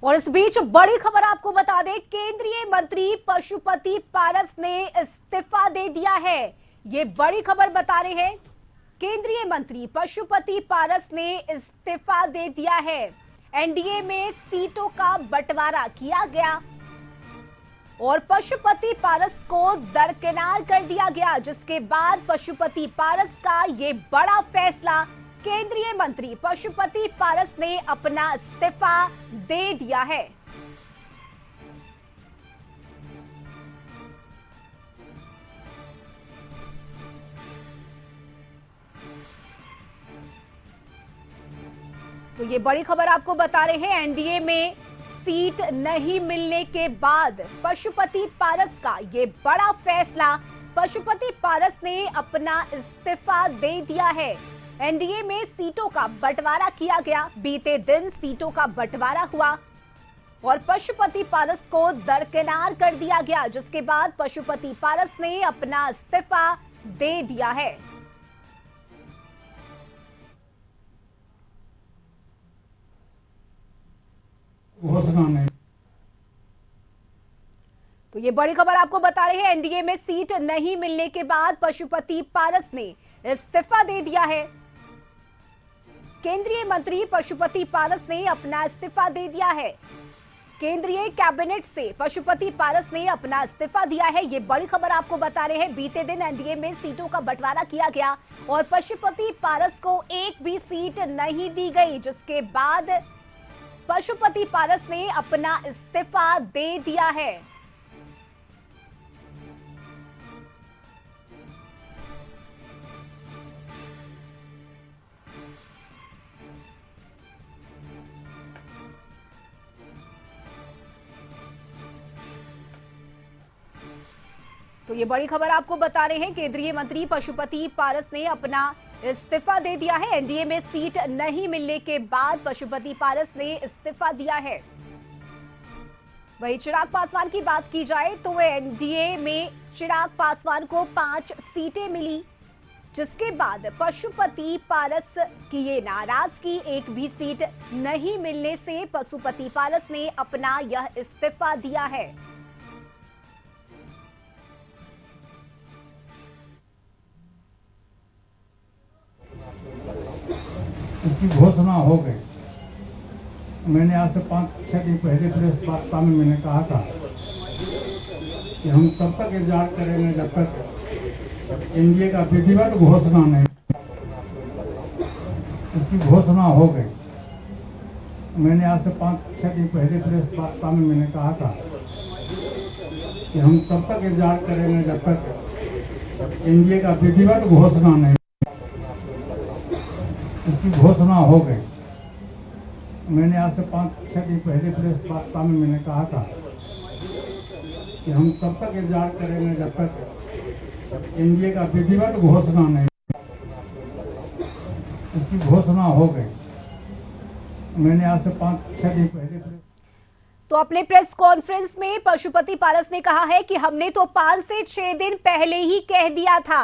और इस बीच बड़ी खबर आपको बता दें, केंद्रीय मंत्री पशुपति पारस ने इस्तीफा दे दिया है। ये बड़ी खबर बता रहे हैं, केंद्रीय मंत्री पशुपति पारस ने इस्तीफा दे दिया है। एनडीए में सीटों का बंटवारा किया गया और पशुपति पारस को दरकिनार कर दिया गया, जिसके बाद पशुपति पारस का ये बड़ा फैसला, केंद्रीय मंत्री पशुपति पारस ने अपना इस्तीफा दे दिया है। तो ये बड़ी खबर आपको बता रहे हैं, एनडीए में सीट नहीं मिलने के बाद पशुपति पारस का ये बड़ा फैसला, पशुपति पारस ने अपना इस्तीफा दे दिया है। एनडीए में सीटों का बंटवारा किया गया, बीते दिन सीटों का बंटवारा हुआ और पशुपति पारस को दरकिनार कर दिया गया, जिसके बाद पशुपति पारस ने अपना इस्तीफा दे दिया है। घोषणा नहीं। तो ये बड़ी खबर आपको बता रहे हैं, एनडीए में सीट नहीं मिलने के बाद पशुपति पारस ने इस्तीफा दे दिया है। केंद्रीय मंत्री पशुपति पारस ने अपना इस्तीफा दे दिया है। केंद्रीय कैबिनेट से पशुपति पारस ने अपना इस्तीफा दिया है। ये बड़ी खबर आपको बता रहे हैं, बीते दिन एनडीए में सीटों का बंटवारा किया गया और पशुपति पारस को एक भी सीट नहीं दी गई, जिसके बाद पशुपति पारस ने अपना इस्तीफा दे दिया है। तो ये बड़ी खबर आपको बता रहे हैं, केंद्रीय मंत्री पशुपति पारस ने अपना इस्तीफा दे दिया है। एनडीए में सीट नहीं मिलने के बाद पशुपति पारस ने इस्तीफा दिया है। वहीं चिराग पासवान की बात की जाए तो एनडीए में चिराग पासवान को 5 सीटें मिली, जिसके बाद पशुपति पारस की ये नाराजगी, एक भी सीट नहीं मिलने से पशुपति पारस ने अपना यह इस्तीफा दिया है। इसकी घोषणा हो गई। मैंने आज से 5-6 दिन पहले प्रेस वार्ता में मैंने कहा था कि हम तब तक इंतजार करेंगे जब तक एनडीए का विधिवत घोषणा नहीं। इसकी घोषणा हो गई। मैंने आज से 5-6 दिन पहले प्रेस वार्ता में मैंने कहा था कि हम तब तक इंतजार करेंगे जब तक एनडीए का विधिवत घोषणा नहीं। इसकी घोषणा हो गई। मैंने आज से 5-6 दिन पहले प्रेस वार्ता में मैंने कहा था कि हम तब तक इंतजार करेंगे जब तक एनडीए का विधिवत घोषणा नहीं। इसकी घोषणा हो गई। मैंने आज से 5-6 दिन पहले तो अपने प्रेस कॉन्फ्रेंस में पशुपति पारस ने कहा है कि हमने तो 5 से 6 दिन पहले ही कह दिया था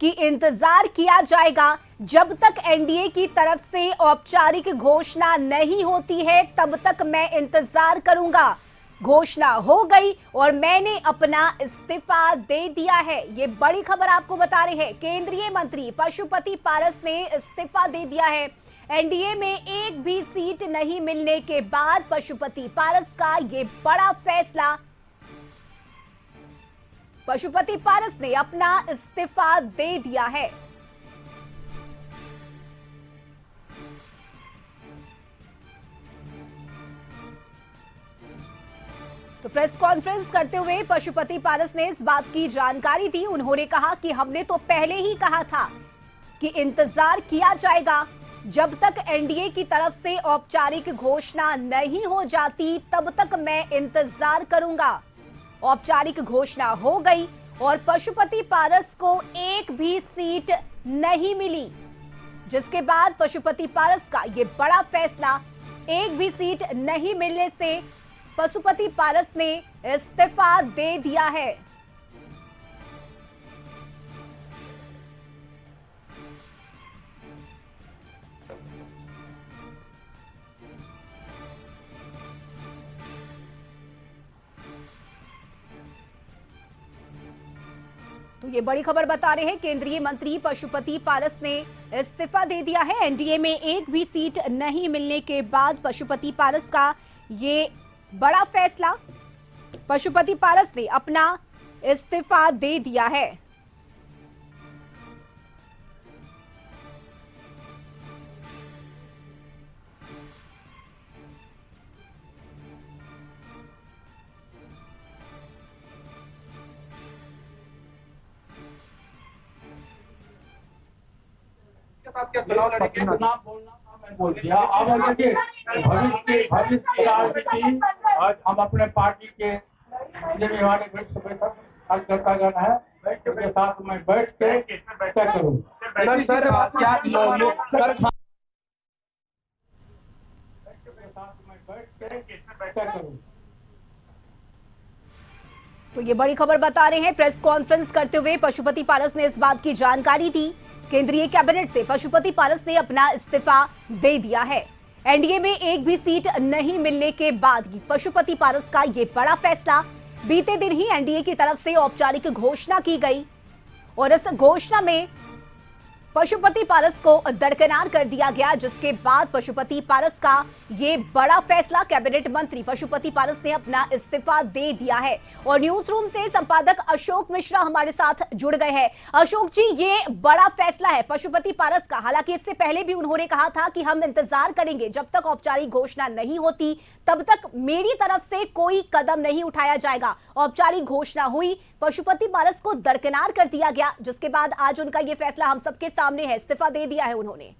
कि इंतजार किया जाएगा, जब तक एनडीए की तरफ से औपचारिक घोषणा नहीं होती है तब तक मैं इंतजार करूंगा। घोषणा हो गई और मैंने अपना इस्तीफा दे दिया है। ये बड़ी खबर आपको बता रहे हैं, केंद्रीय मंत्री पशुपति पारस ने इस्तीफा दे दिया है। एनडीए में एक भी सीट नहीं मिलने के बाद पशुपति पारस का ये बड़ा फैसला, पशुपति पारस ने अपना इस्तीफा दे दिया है। तो प्रेस कॉन्फ्रेंस करते हुए पशुपति पारस ने इस बात की जानकारी दी। उन्होंने कहा कि हमने तो पहले ही कहा था कि इंतजार किया जाएगा, जब तक एनडीए की तरफ से औपचारिक घोषणा नहीं हो जाती तब तक मैं इंतजार करूंगा। औपचारिक घोषणा हो गई और पशुपति पारस को एक भी सीट नहीं मिली, जिसके बाद पशुपति पारस का ये बड़ा फैसला, एक भी सीट नहीं मिलने से पशुपति पारस ने इस्तीफा दे दिया है। तो ये बड़ी खबर बता रहे हैं, केंद्रीय मंत्री पशुपति पारस ने इस्तीफा दे दिया है। एनडीए में एक भी सीट नहीं मिलने के बाद पशुपति पारस का ये बड़ा फैसला, पशुपति पारस ने अपना इस्तीफा दे दिया है। चुनाव बोलना था, मैं बोल दिया। अब देखिए, भविष्य की राजनीति आज हम अपने पार्टी के जिम्मेवारी बैठक कार्यकर्तागण है, उनके साथ मैं बैठ के तय करूँ। सर क्या तो ये बड़ी खबर बता रहे हैं, प्रेस कॉन्फ्रेंस करते हुए पशुपति पारस ने इस बात की जानकारी दी। केंद्रीय कैबिनेट से पशुपति पारस ने अपना इस्तीफा दे दिया है। एनडीए में एक भी सीट नहीं मिलने के बाद पशुपति पारस का ये बड़ा फैसला, बीते दिन ही एनडीए की तरफ से औपचारिक घोषणा की गई और इस घोषणा में पशुपति पारस को दरकिनार कर दिया गया, जिसके बाद पशुपति पारस का ये बड़ा फैसला, कैबिनेट मंत्री पशुपति पारस ने अपना इस्तीफा दे दिया है। और न्यूज रूम से संपादक अशोक मिश्रा हमारे साथ जुड़ गए हैं। अशोक जी, ये बड़ा फैसला है पशुपति पारस का। हालांकि इससे पहले भी उन्होंने कहा था कि हम इंतजार करेंगे, जब तक औपचारिक घोषणा नहीं होती तब तक मेरी तरफ से कोई कदम नहीं उठाया जाएगा। औपचारिक घोषणा हुई, पशुपति पारस को दरकिनार कर दिया गया, जिसके बाद आज उनका ये फैसला हम सबके सामने है, इस्तीफा दे दिया है उन्होंने।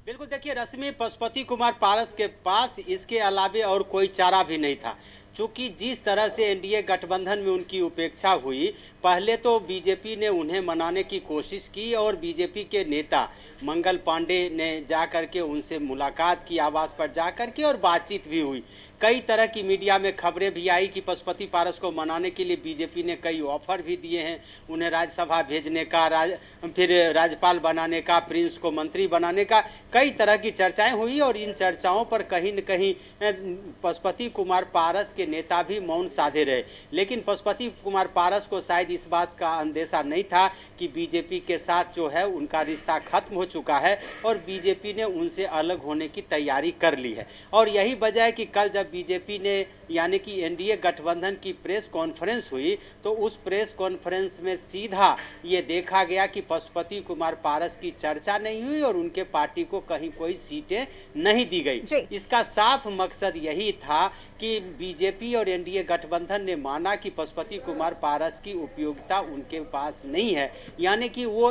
बिल्कुल, देखिए रश्मि, पशुपति कुमार पारस के पास इसके अलावे और कोई चारा भी नहीं था, चूँकि जिस तरह से एनडीए गठबंधन में उनकी उपेक्षा हुई, पहले तो बीजेपी ने उन्हें मनाने की कोशिश की और बीजेपी के नेता मंगल पांडे ने जा करके उनसे मुलाकात की, आवास पर जा करके, और बातचीत भी हुई। कई तरह की मीडिया में खबरें भी आई कि पशुपति पारस को मनाने के लिए बीजेपी ने कई ऑफर भी दिए हैं, उन्हें राज्यसभा भेजने का, फिर राज्यपाल बनाने का, प्रिंस को मंत्री बनाने का, कई तरह की चर्चाएं हुई। और इन चर्चाओं पर कहीं न कहीं पशुपति कुमार पारस के नेता भी मौन साधे रहे। लेकिन पशुपति कुमार पारस को शायद इस बात का अंदेशा नहीं था कि बीजेपी के साथ जो है उनका रिश्ता खत्म हो चुका है और बीजेपी ने उनसे अलग होने की तैयारी कर ली है। और यही वजह है कि कल जब बीजेपी ने यानी कि एनडीए गठबंधन की प्रेस कॉन्फ्रेंस हुई तो उस प्रेस कॉन्फ्रेंस में सीधा ये देखा गया कि पशुपति कुमार पारस की चर्चा नहीं हुई और उनके पार्टी को कहीं कोई सीटें नहीं दी गई। इसका साफ मकसद यही था कि बीजेपी और एनडीए गठबंधन ने माना कि पशुपति कुमार पारस की उपयोगिता उनके पास नहीं है, यानी कि वो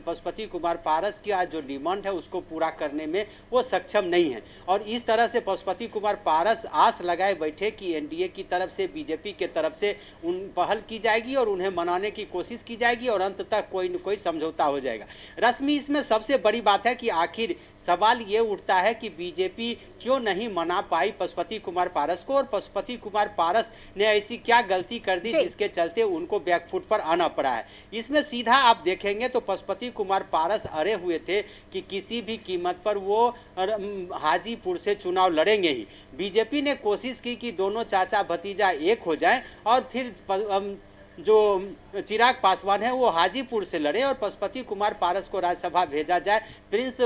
पशुपति कुमार पारस की आज जो डिमांड है उसको पूरा करने में वो सक्षम नहीं है। और इस तरह से पशुपति कुमार पारस आस लगाए बैठे कि एनडीए की तरफ से, बीजेपी के तरफ से उन पहल की जाएगी और उन्हें मनाने की कोशिश की जाएगी और अंत तक कोई न कोई समझौता हो जाएगा। रश्मि, इसमें सबसे बड़ी बात है कि आखिर सवाल ये उठता है कि बीजेपी क्यों नहीं मना पाई पशुपति कुमार पारस को, और पशुपति कुमार पारस ने ऐसी क्या गलती कर दी जिसके चलते उनको बैकफुट पर आना पड़ा है। इसमें सीधा आप देखेंगे तो पशुपति कुमार पारस अड़े हुए थे कि किसी भी कीमत पर वो हाजीपुर से चुनाव लड़ेंगे ही। बीजेपी ने कोशिश की कि दोनों चाचा भतीजा एक हो जाएं और फिर जो चिराग पासवान है वो हाजीपुर से लड़े और पशुपति कुमार पारस को राज्यसभा भेजा जाए, प्रिंस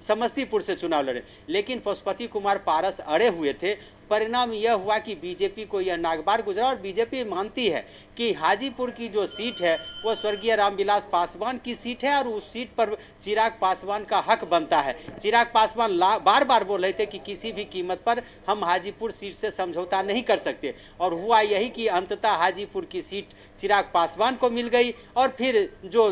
समस्तीपुर से चुनाव लड़े। लेकिन पशुपति कुमार पारस अड़े हुए थे। परिणाम यह हुआ कि बीजेपी को यह नागबार गुजरा और बीजेपी मानती है कि हाजीपुर की जो सीट है वो स्वर्गीय रामविलास पासवान की सीट है और उस सीट पर चिराग पासवान का हक बनता है। चिराग पासवान बार बार बोल रहे थे कि किसी भी कीमत पर हम हाजीपुर सीट से समझौता नहीं कर सकते, और हुआ यही कि अंततः हाजीपुर की सीट चिराग पासवान को मिल गई और फिर जो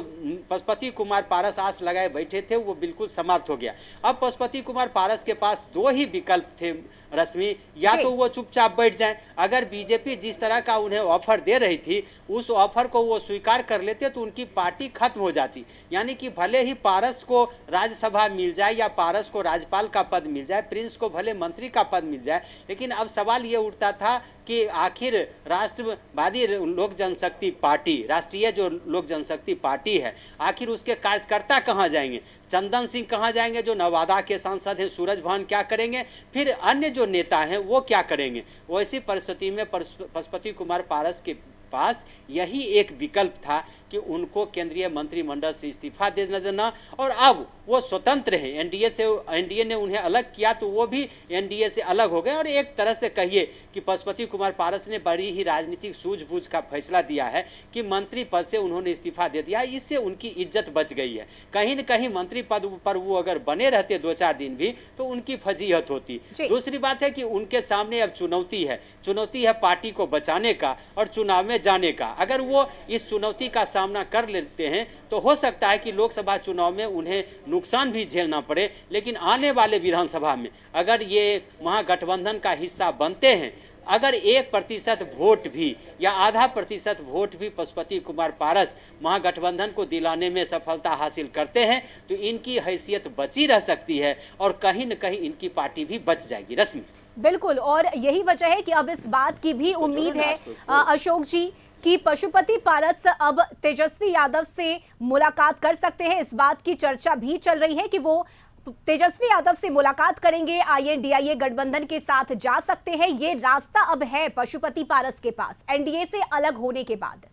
पशुपति कुमार पारस आस लगाए बैठे थे वो बिल्कुल समाप्त हो गया। अब पशुपति कुमार पारस के पास दो ही विकल्प थे रश्मि, या तो वो चुपचाप बैठ जाएं। अगर बीजेपी जिस तरह का उन्हें ऑफर दे रही थी उस ऑफर को वो स्वीकार कर लेते तो उनकी पार्टी खत्म हो जाती, यानी कि भले ही पारस को राज्यसभा मिल जाए या पारस को राज्यपाल का पद मिल जाए, प्रिंस को भले मंत्री का पद मिल जाए, लेकिन अब सवाल ये उठता था कि आखिर राष्ट्रवादी लोक जनशक्ति पार्टी, राष्ट्रीय जो लोक जनशक्ति पार्टी है, आखिर उसके कार्यकर्ता कहाँ जाएंगे? चंदन सिंह कहाँ जाएंगे जो नवादा के सांसद हैं? सूरज भान क्या करेंगे? फिर अन्य जो नेता हैं वो क्या करेंगे? वैसी परिस्थिति में पशुपति कुमार पारस के पास यही एक विकल्प था कि उनको केंद्रीय मंत्रिमंडल से इस्तीफा दे देना, और अब वो स्वतंत्र हैं। एनडीए ने उन्हें अलग किया तो वो भी एनडीए से अलग हो गए, और एक तरह से कहिए कि पशुपति कुमार पारस ने बड़ी ही राजनीतिक सूझबूझ का फैसला दिया है कि मंत्री पद से उन्होंने इस्तीफा दे दिया। इससे उनकी इज्जत बच गई है। कहीं न कहीं मंत्री पद पर वो अगर बने रहते 2-4 दिन भी तो उनकी फजीहत होती। दूसरी बात है कि उनके सामने अब चुनौती है पार्टी को बचाने का और चुनाव में जाने का। अगर वो इस चुनौती का सामना कर लेते हैं तो हो सकता है कि लोकसभा चुनाव में उन्हें नुकसान भी झेलना पड़े, लेकिन आने वाले विधानसभा में अगर ये महागठबंधन का हिस्सा बनते हैं, अगर 1% वोट भी या आधा प्रतिशत वोट भी पशुपति कुमार पारस महागठबंधन को दिलाने में सफलता हासिल करते हैं तो इनकी हैसियत बची रह सकती है और कहीं न कहीं इनकी पार्टी भी बच जाएगी। रश्मि, बिल्कुल, और यही वजह है कि अब इस बात की भी उम्मीद है अशोक जी कि पशुपति पारस अब तेजस्वी यादव से मुलाकात कर सकते हैं। इस बात की चर्चा भी चल रही है कि वो तेजस्वी यादव से मुलाकात करेंगे, INDIA गठबंधन के साथ जा सकते हैं। ये रास्ता अब है पशुपति पारस के पास एनडीए से अलग होने के बाद।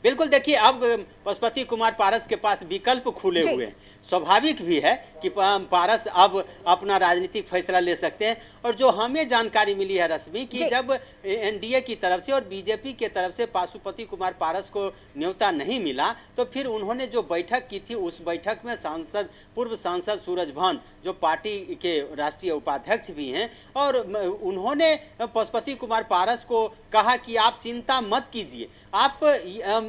बिल्कुल, देखिए अब पशुपति कुमार पारस के पास विकल्प खुले हुए हैं। स्वाभाविक भी है कि पारस अब अपना राजनीतिक फैसला ले सकते हैं। और जो हमें जानकारी मिली है रश्मि कि जब एनडीए की तरफ से और बीजेपी के तरफ से पशुपति कुमार पारस को न्योता नहीं मिला तो फिर उन्होंने जो बैठक की थी उस बैठक में पूर्व सांसद सूरज भान जो पार्टी के राष्ट्रीय उपाध्यक्ष भी हैं, और उन्होंने पशुपति कुमार पारस को कहा कि आप चिंता मत कीजिए, आप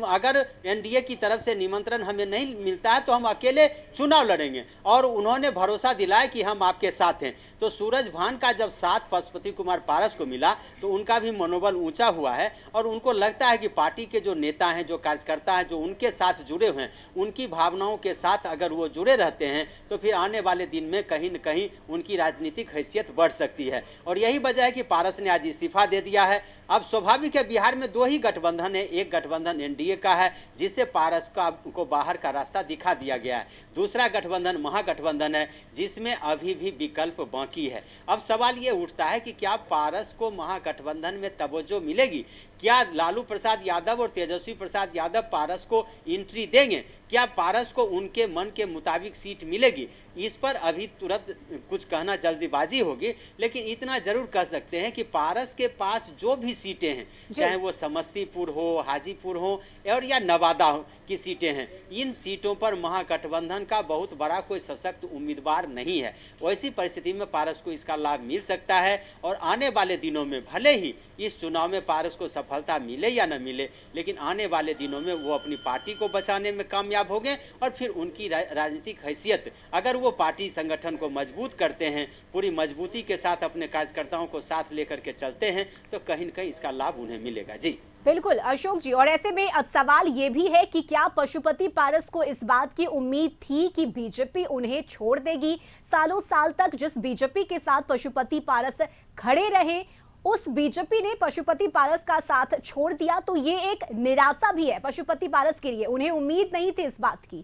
अगर एनडीए की तरफ से निमंत्रण हमें नहीं मिलता है तो हम अकेले चुनाव लड़ेंगे, और उन्होंने भरोसा दिलाया कि हम आपके साथ हैं। तो सूरज भान का जब साथ पशुपति कुमार पारस को मिला तो उनका भी मनोबल ऊंचा हुआ है, और उनको लगता है कि पार्टी के जो नेता हैं, जो कार्यकर्ता हैं, जो उनके साथ जुड़े हुए हैं, उनकी भावनाओं के साथ अगर वो जुड़े रहते हैं तो फिर आने वाले दिन में कहीं न कहीं उनकी राजनीतिक हैसियत बढ़ सकती है। और यही वजह है कि पारस ने आज इस्तीफा दे दिया है। अब स्वाभाविक है, बिहार में 2 ही गठबंधन है, एक गठबंधन एनडीए का है जिससे पारस को बाहर का रास्ता दिखा दिया गया है, दूसरा गठबंधन महागठबंधन है जिसमें अभी भी विकल्प बाकी है। अब सवाल ये उठता है कि क्या पारस को महागठबंधन में तवज्जो मिलेगी? क्या लालू प्रसाद यादव और तेजस्वी प्रसाद यादव पारस को एंट्री देंगे? क्या पारस को उनके मन के मुताबिक सीट मिलेगी? इस पर अभी तुरंत कुछ कहना जल्दीबाजी होगी, लेकिन इतना जरूर कह सकते हैं कि पारस के पास जो भी सीटें हैं, चाहे वो समस्तीपुर हो, हाजीपुर हो और या नवादा की सीटें हैं, इन सीटों पर महागठबंधन का बहुत बड़ा कोई सशक्त उम्मीदवार नहीं है। वैसी परिस्थिति में पारस को इसका लाभ मिल सकता है, और आने वाले दिनों में भले ही इस चुनाव में पारस को सफलता मिले या न मिले, लेकिन आने वाले दिनों में वो अपनी पार्टी को बचाने में कामयाब होंगे, और फिर उनकी राजनीतिक हैसियत, अगर वो पार्टी संगठन को मजबूत करते हैं, पूरी मजबूती के साथ अपने कार्यकर्ताओं को साथ लेकर के चलते हैं, तो कहीं न कहीं इसका लाभ उन्हें मिलेगा। जी बिल्कुल अशोक जी, और ऐसे में सवाल ये भी है कि क्या पशुपति पारस को इस बात की उम्मीद थी कि बीजेपी उन्हें छोड़ देगी? सालों साल तक जिस बीजेपी के साथ पशुपति पारस खड़े रहे, उस बीजेपी ने पशुपति पारस का साथ छोड़ दिया, तो ये एक निराशा भी है पशुपति पारस के लिए। उन्हें उम्मीद नहीं थी इस बात की।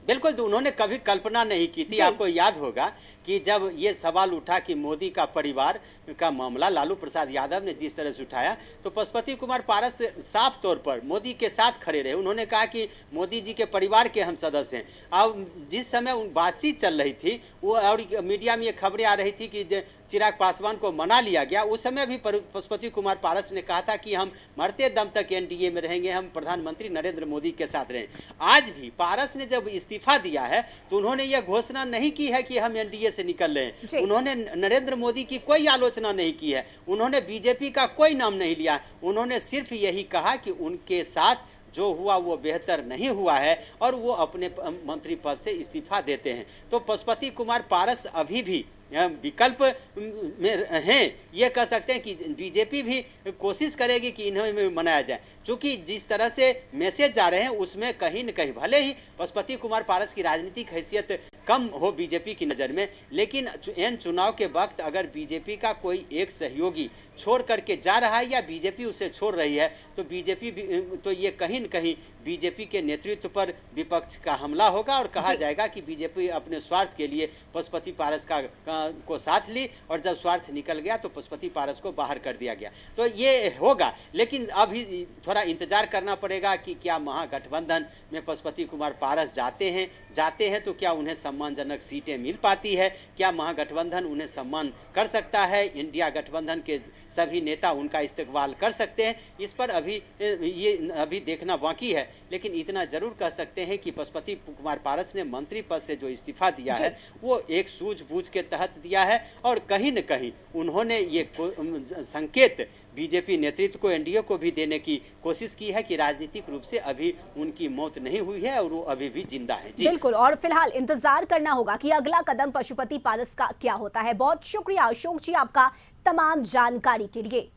बिल्कुल, तो उन्होंने कभी कल्पना नहीं की थी। आपको याद होगा कि जब ये सवाल उठा कि मोदी का परिवार का मामला लालू प्रसाद यादव ने जिस तरह से उठाया, तो पशुपति कुमार पारस साफ तौर पर मोदी के साथ खड़े रहे। उन्होंने कहा कि मोदी जी के परिवार के हम सदस्य हैं। अब जिस समय बातचीत चल रही थी वो, और मीडिया में ये खबरें आ रही थी कि चिराग पासवान को मना लिया गया, उस समय भी पशुपति कुमार पारस ने कहा था कि हम मरते दम तक एनडीए में रहेंगे, हम प्रधानमंत्री नरेंद्र मोदी के साथ रहें। आज भी पारस ने जब इस्तीफा दिया है तो उन्होंने यह घोषणा नहीं की है कि हम एनडीए से निकल रहे हैं। उन्होंने नरेंद्र मोदी की कोई आलोचना नहीं की है, उन्होंने बीजेपी का कोई नाम नहीं लिया। उन्होंने सिर्फ यही कहा कि उनके साथ जो हुआ वो बेहतर नहीं हुआ है और वो अपने मंत्री पद से इस्तीफा देते हैं। तो पशुपति कुमार पारस अभी भी विकल्प में हैं। ये कह सकते हैं कि बीजेपी भी कोशिश करेगी कि इन्हें मनाया जाए, क्योंकि जिस तरह से मैसेज जा रहे हैं उसमें कहीं न कहीं भले ही पशुपति कुमार पारस की राजनीतिक हैसियत कम हो बीजेपी की नज़र में, लेकिन इन चुनाव के वक्त अगर बीजेपी का कोई एक सहयोगी छोड़ करके जा रहा है या बीजेपी उसे छोड़ रही है तो बीजेपी तो ये कहीं न कहीं बीजेपी के नेतृत्व पर विपक्ष का हमला होगा और कहा जाएगा कि बीजेपी अपने स्वार्थ के लिए पशुपति पारस को साथ ली और जब स्वार्थ निकल गया तो पशुपति पारस को बाहर कर दिया गया। तो ये होगा, लेकिन अभी थोड़ा इंतजार करना पड़ेगा कि क्या महागठबंधन में पशुपति कुमार पारस जाते हैं तो क्या उन्हें सम्मानजनक सीटें मिल पाती है, क्या महागठबंधन उन्हें सम्मान कर सकता है, इंडिया गठबंधन के सभी नेता उनका इस्तेकबाल कर सकते हैं। इस पर अभी देखना बाकी है, लेकिन इतना जरूर कह सकते हैं कि पशुपति कुमार पारस ने मंत्री पद से जो इस्तीफा दिया है वो एक सूझबूझ के तहत दिया है और कहीं न कहीं उन्होंने ये संकेत बीजेपी नेतृत्व को, एनडीए को भी देने की कोशिश की है कि राजनीतिक रूप से अभी उनकी मौत नहीं हुई है और वो अभी भी जिंदा है। जी बिल्कुल, और फिलहाल इंतजार करना होगा कि अगला कदम पशुपति पारस का क्या होता है। बहुत शुक्रिया अशोक जी आपका तमाम जानकारी के लिए।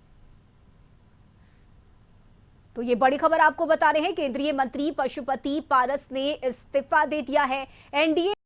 तो ये बड़ी खबर आपको बता रहे हैं, केंद्रीय मंत्री पशुपति पारस ने इस्तीफा दे दिया है। एनडीए